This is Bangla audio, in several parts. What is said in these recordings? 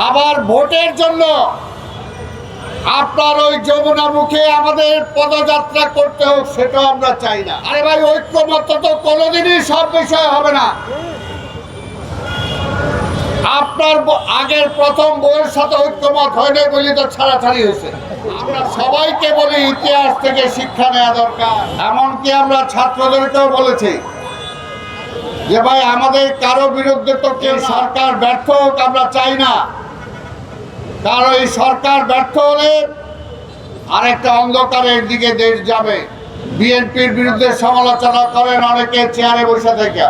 আবার ভোটের জন্য আপনার ওই যমুনা মুখে আমাদের পদযাত্রা করতে হোক, সেটাও আমরা চাই না। আরে ভাই, ঐক্যমত্য তো কোনোদিনই সব বিষয় হবে না। আপনার আগের প্রথম বইয়ের সাথে ঐক্যমত হয়নি বলে তো ছাড়াছাড়ি হয়েছে। আমরা সবাইকে বলি ইতিহাস থেকে শিক্ষা নেওয়া দরকার। এমনকি আমরা ছাত্রদেরকেও বলেছি যে ভাই, আমাদের কারো বিরুদ্ধে তো কেউ সরকার ব্যর্থ হোক আমরা চাই না। কারণ এই সরকার ব্যর্থ হলে আরেকটা অন্ধকারের দিকে দেশ যাবে। বিএনপির বিরুদ্ধে সমালোচনা করেন অনেকে চেয়ারে বসে থেকে,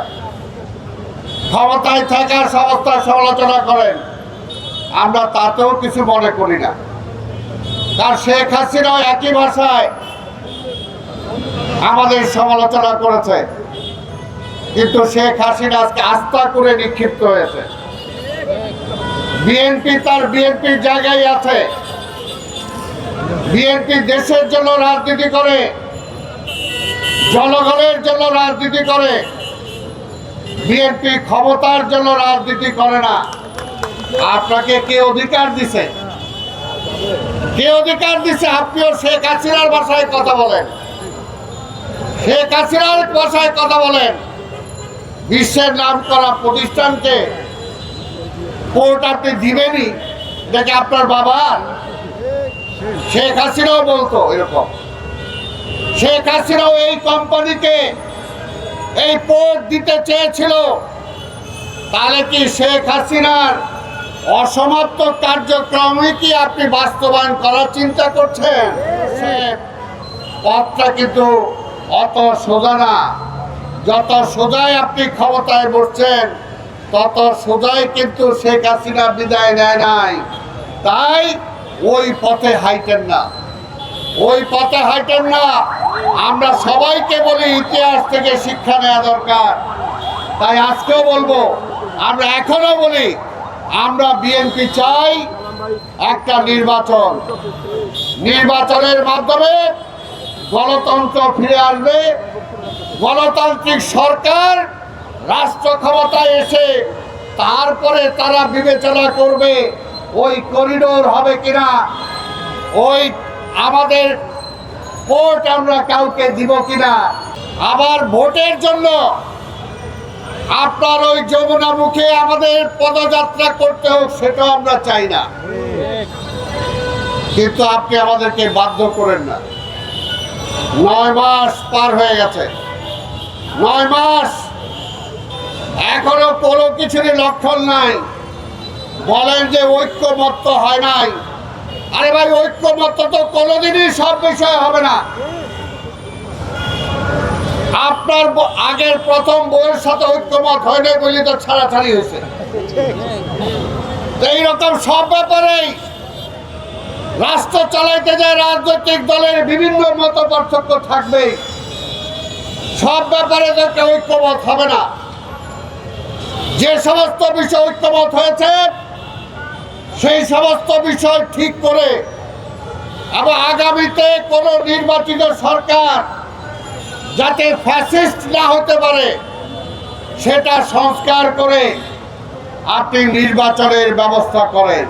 ক্ষমতায় থাকার সমস্ত সমালোচনা করেন, আমরা তাতেও কিছু মনে করি না। তার শেখ হাসিনাও একই ভাষায় আমাদের সমালোচনা করেছে, কিন্তু শেখ হাসিনা আজকে আস্থা করে নিক্ষিপ্ত হয়েছে। বিএনপি তার বিএনপির জায়গায় আছে। বিএনপি দেশের জন্য রাজনীতি করে, জনগণের জন্য রাজনীতি করে। বিএনপি ক্ষমতার জন্য রাজনীতি করে না। আপনাকে কে অধিকার দিছে? কে অধিকার দিছে আপনিও শেখ হাসিনার ভাষায় কথা বলেন? শেখ হাসিনার ভাষায় কথা বলেন। বিশ্বের নাম করা প্রতিষ্ঠানকে কোর্ট আপনি দিবেনই, দেখে আপনার বাবা। শেখ হাসিনাও বলতো এরকম। শেখ হাসিনাও এই কোম্পানিকে এই পোর্ট দিতে চেয়েছিল। তাহলে কি শেখ হাসিনার অসমাপ্ত কার্যক্রমই কি আপনি বাস্তবায়ন করার চিন্তা করছেন? পথটা কিন্তু অত সোজা না। যত সোজাই আপনি ক্ষমতায় বসছেন, তত সোজাই কিন্তু শেখ হাসিনা বিদায় নেয় নাই। তাই ওই পথে হাইটেন না, ওই পথে হাইটেন না। আমরা সবাইকে বলি ইতিহাস থেকে শিক্ষা নেওয়া দরকার। তাই আজকেও বলবো, আমরা এখনো বলি, আমরা বিএনপি চাই একটা নির্বাচন। নির্বাচনের মাধ্যমে গণতন্ত্র ফিরে আসবে। গণতান্ত্রিক সরকার রাষ্ট্র ক্ষমতায় এসে তারপরে তারা বিবেচনা করবে ওই করিডোর হবে কিনা, ওই আমাদের ভোট আমরা কাউকে দিব কিনা। আবার ভোটের জন্য আপনার ওই যমুনা মুখে আমাদের পদযাত্রা করতে হোক, সেটাও আমরা চাই না। কিন্তু আপনি আমাদেরকে বাধ্য করেন না। 9 মাস পার হয়ে গেছে, 9 মাস এখনো কোনো কিছুরই লক্ষণ নাই। বলেন যে ঐক্যমত্য হয় নাই। আরে ভাই, ঐক্যমত্য তো কোনোদিনই সব বিষয় হবে না। আপনার আগের প্রথম বইয়ের সাথে ঐক্যমত হয়নি বলে তো ছাড়াছাড়ি হয়েছে। এইরকম সব ব্যাপারেই রাষ্ট্র চালাইতে যায় রাজনৈতিক দলের বিভিন্ন মত পার্থক্য থাকবেই। সব ব্যাপারে দেখে ঐক্যমত হবে না। যে সমস্ত বিষয় ঐক্যমত হয়েছে সেই সমস্ত বিষয় ঠিক করে এবং আগামীতে কোন নির্বাচিত সরকার যাতে ফ্যাসিস্ট না হতে পারে সেটা সংস্কার করে আপনি নির্বাচনের ব্যবস্থা করেন।